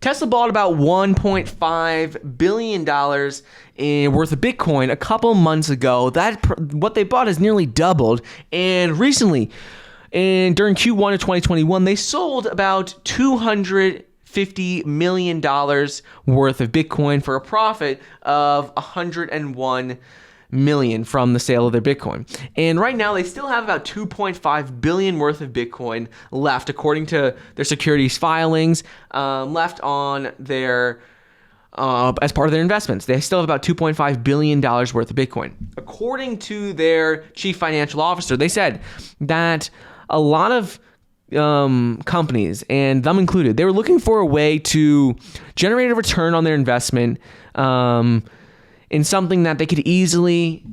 Tesla bought about $1.5 billion worth of Bitcoin a couple months ago. What they bought has nearly doubled. And recently, during Q1 of 2021, they sold about $250 million worth of Bitcoin for a profit of $101 million from the sale of their Bitcoin. And right now they still have about 2.5 billion worth of Bitcoin left, according to their securities filings, left on their as part of their investments. They still have about $2.5 billion worth of Bitcoin. According to their chief financial officer, they said that a lot of companies, and them included, they were looking for a way to generate a return on their investment in something that they could easily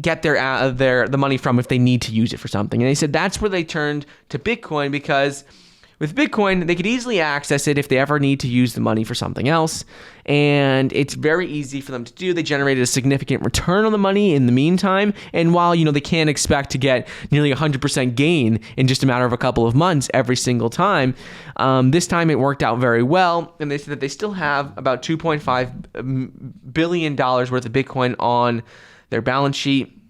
get the money from if they need to use it for something. And they said that's where they turned to Bitcoin, because with Bitcoin, they could easily access it if they ever need to use the money for something else. And it's very easy for them to do. They generated a significant return on the money in the meantime. And while, they can't expect to get nearly 100% gain in just a matter of a couple of months every single time, this time it worked out very well. And they said that they still have about $2.5 billion worth of Bitcoin on their balance sheet.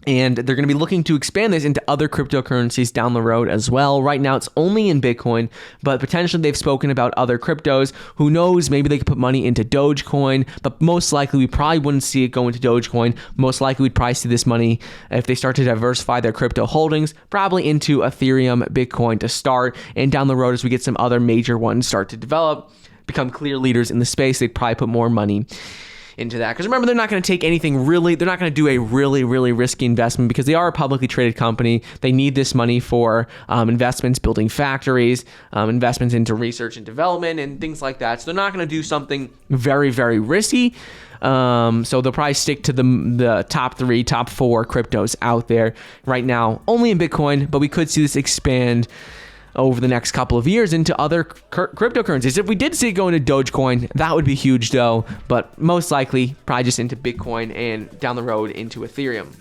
And they're going to be looking to expand this into other cryptocurrencies down the road as well. Right now, it's only in Bitcoin, but potentially they've spoken about other cryptos. Who knows? Maybe they could put money into Dogecoin, but most likely we probably wouldn't see it go into Dogecoin. Most likely we'd probably see this money, if they start to diversify their crypto holdings, probably into Ethereum, Bitcoin to start. And down the road, as we get some other major ones start to develop, become clear leaders in the space, they'd probably put more money into that. Because remember, they're not going to take anything really, they're not going to do a really risky investment, because they are a publicly traded company. They need this money for investments, building factories, investments into research and development and things like that. So they're not going to do something very risky. So they'll probably stick to the top 4 cryptos out there right now, only in Bitcoin, but we could see this expand over the next couple of years into other cryptocurrencies. If we did see it go into Dogecoin, that would be huge though, but most likely probably just into Bitcoin and down the road into Ethereum.